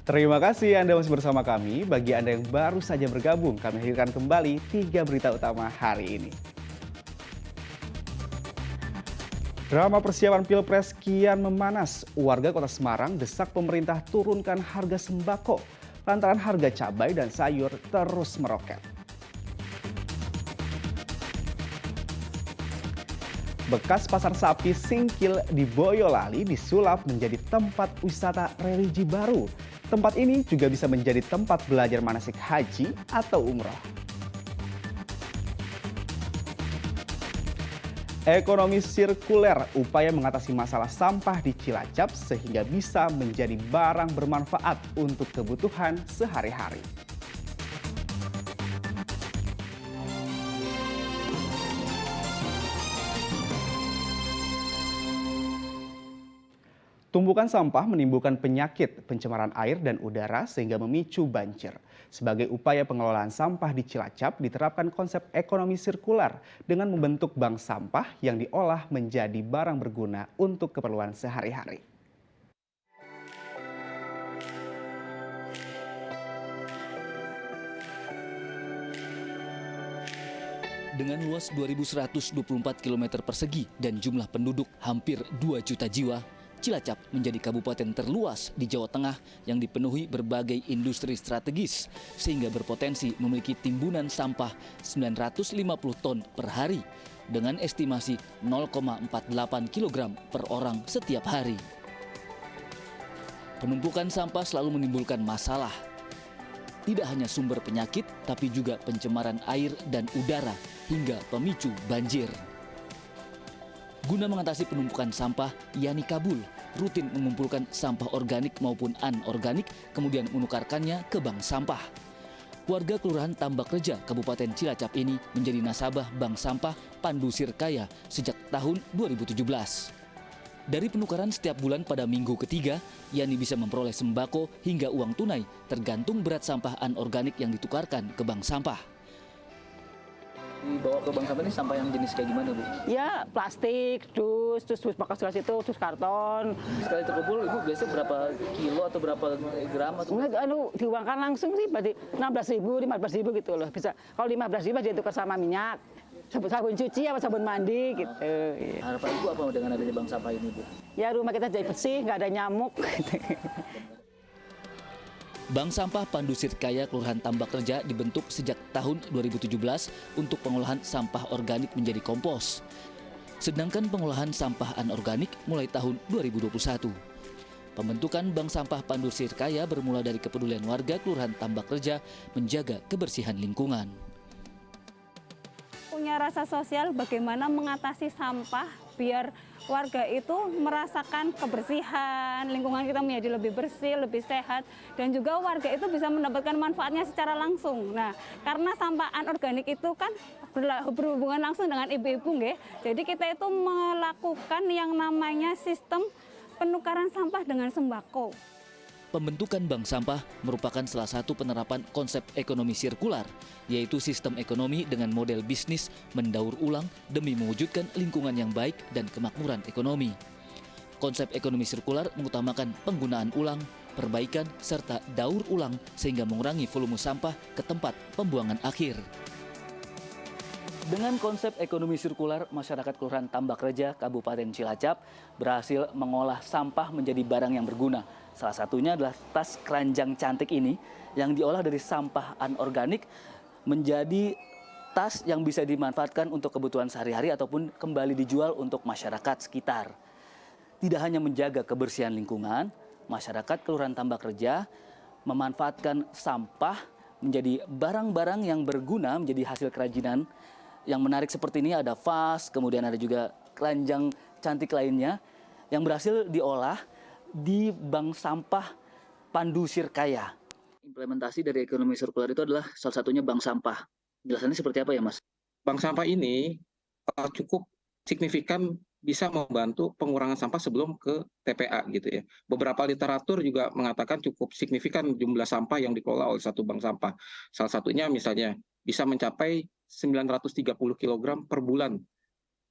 Terima kasih Anda masih bersama kami. Bagi Anda yang baru saja bergabung, kami hadirkan kembali 3 berita utama hari ini. Drama persiapan Pilpres kian memanas. Warga Kota Semarang desak pemerintah turunkan harga sembako lantaran harga cabai dan sayur terus meroket. Bekas pasar sapi Singkil di Boyolali disulap menjadi tempat wisata religi baru. Tempat ini juga bisa menjadi tempat belajar manasik haji atau umroh. Ekonomi sirkuler, upaya mengatasi masalah sampah di Cilacap sehingga bisa menjadi barang bermanfaat untuk kebutuhan sehari-hari. Tumpukan sampah menimbulkan penyakit, pencemaran air dan udara sehingga memicu banjir. Sebagai upaya pengelolaan sampah di Cilacap diterapkan konsep ekonomi sirkular dengan membentuk bank sampah yang diolah menjadi barang berguna untuk keperluan sehari-hari. Dengan luas 2.124 km persegi dan jumlah penduduk hampir 2 juta jiwa, Cilacap menjadi kabupaten terluas di Jawa Tengah yang dipenuhi berbagai industri strategis sehingga berpotensi memiliki timbunan sampah 950 ton per hari dengan estimasi 0,48 kg per orang setiap hari. Penumpukan sampah selalu menimbulkan masalah. Tidak hanya sumber penyakit, tapi juga pencemaran air dan udara hingga pemicu banjir. Guna mengatasi penumpukan sampah, Yani Kabul rutin mengumpulkan sampah organik maupun anorganik, kemudian menukarkannya ke bank sampah. Warga Kelurahan Tambak Reja, Kabupaten Cilacap ini menjadi nasabah Bank Sampah Pandu Sirkaya sejak tahun 2017. Dari penukaran setiap bulan pada minggu ketiga, Yani bisa memperoleh sembako hingga uang tunai tergantung berat sampah anorganik yang ditukarkan ke bank sampah. Dibawa ke bank sampah ini sampah yang jenis kayak gimana, Bu? Ya, plastik, terus bekas itu, terus karton. Sekali terkumpul, Ibu biasanya berapa kilo atau berapa gram? Atau... Diuangkan langsung sih, berarti 16.000, 15.000 gitu loh. Bisa, kalau 15.000 dia tukar sama minyak, sabun cuci apa sabun mandi gitu. Harapan Ibu apa dengan adanya bank sampah ini, Bu? Ya rumah kita jadi bersih, nggak ada nyamuk. Bank Sampah Pandu Sirkaya Kelurahan Tambak Reja dibentuk sejak tahun 2017 untuk pengolahan sampah organik menjadi kompos. Sedangkan pengolahan sampah anorganik mulai tahun 2021. Pembentukan Bank Sampah Pandu Sirkaya bermula dari kepedulian warga Kelurahan Tambak Reja menjaga kebersihan lingkungan. Punya rasa sosial bagaimana mengatasi sampah biar warga itu merasakan kebersihan, lingkungan kita menjadi lebih bersih, lebih sehat, dan juga warga itu bisa mendapatkan manfaatnya secara langsung. Nah, karena sampah anorganik itu kan berhubungan langsung dengan ibu-ibu, nggih. Jadi kita itu melakukan yang namanya sistem penukaran sampah dengan sembako. Pembentukan bank sampah merupakan salah satu penerapan konsep ekonomi sirkular, yaitu sistem ekonomi dengan model bisnis mendaur ulang demi mewujudkan lingkungan yang baik dan kemakmuran ekonomi. Konsep ekonomi sirkular mengutamakan penggunaan ulang, perbaikan, serta daur ulang sehingga mengurangi volume sampah ke tempat pembuangan akhir. Dengan konsep ekonomi sirkular, masyarakat Kelurahan Tambak Reja, Kabupaten Cilacap berhasil mengolah sampah menjadi barang yang berguna. Salah satunya adalah tas keranjang cantik ini yang diolah dari sampah anorganik menjadi tas yang bisa dimanfaatkan untuk kebutuhan sehari-hari ataupun kembali dijual untuk masyarakat sekitar. Tidak hanya menjaga kebersihan lingkungan, masyarakat Kelurahan Tambak Reja memanfaatkan sampah menjadi barang-barang yang berguna menjadi hasil kerajinan. Yang menarik seperti ini ada vas, kemudian ada juga keranjang cantik lainnya yang berhasil diolah di Bank Sampah Pandu Sirkaya. Implementasi dari ekonomi sirkular itu adalah salah satunya bank sampah. Jelasannya seperti apa ya, Mas? Bank sampah ini cukup signifikan bisa membantu pengurangan sampah sebelum ke TPA gitu ya. Beberapa literatur juga mengatakan cukup signifikan jumlah sampah yang dikelola oleh satu bank sampah. Salah satunya misalnya bisa mencapai 930 kg per bulan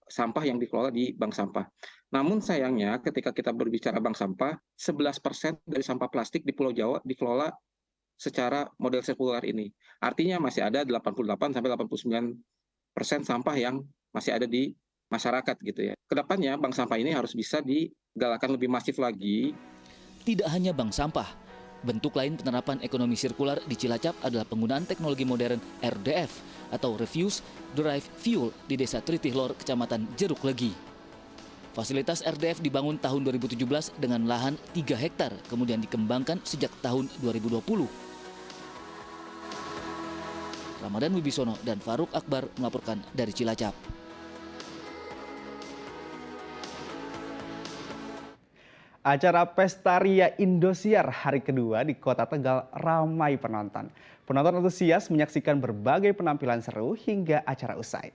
sampah yang dikelola di bank sampah. Namun sayangnya ketika kita berbicara bank sampah, 11% dari sampah plastik di Pulau Jawa dikelola secara model sirkular ini. Artinya masih ada 88-89% sampah yang masih ada di masyarakat gitu ya. Kedepannya bank sampah ini harus bisa digalakkan lebih masif lagi. Tidak hanya bank sampah, bentuk lain penerapan ekonomi sirkular di Cilacap adalah penggunaan teknologi modern RDF atau Refuse Derived Fuel di Desa Tritihlor, Kecamatan Jeruk Legi. Fasilitas RDF dibangun tahun 2017 dengan lahan 3 hektar, kemudian dikembangkan sejak tahun 2020. Ramadan Wibisono dan Faruk Akbar melaporkan dari Cilacap. Acara Pesta Ria Indosiar hari kedua di Kota Tegal ramai penonton. Penonton antusias menyaksikan berbagai penampilan seru hingga acara usai.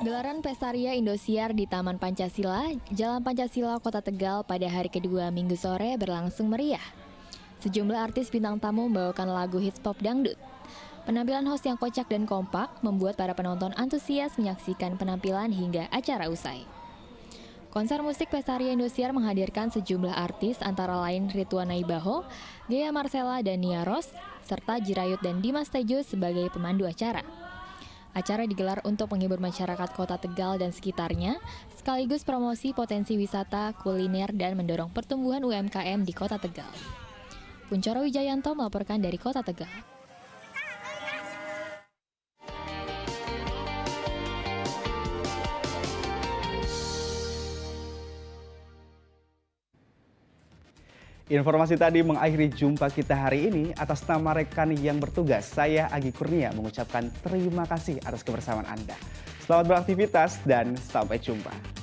Gelaran Pesta Ria Indosiar di Taman Pancasila, Jalan Pancasila, Kota Tegal pada hari kedua Minggu sore berlangsung meriah. Sejumlah artis bintang tamu membawakan lagu hits pop dangdut. Penampilan host yang kocak dan kompak membuat para penonton antusias menyaksikan penampilan hingga acara usai. Konser musik Pesta Ria Indosiar menghadirkan sejumlah artis antara lain Ridwan Naibaho, Gea Marcella dan Nia Ros, serta Jirayut dan Dimas Tejo sebagai pemandu acara. Acara digelar untuk menghibur masyarakat Kota Tegal dan sekitarnya, sekaligus promosi potensi wisata, kuliner, dan mendorong pertumbuhan UMKM di Kota Tegal. Kuncoro Wijayanto melaporkan dari Kota Tegal. Informasi tadi mengakhiri jumpa kita hari ini. Atas nama rekan yang bertugas, saya Agi Kurnia mengucapkan terima kasih atas kebersamaan Anda. Selamat beraktivitas dan sampai jumpa.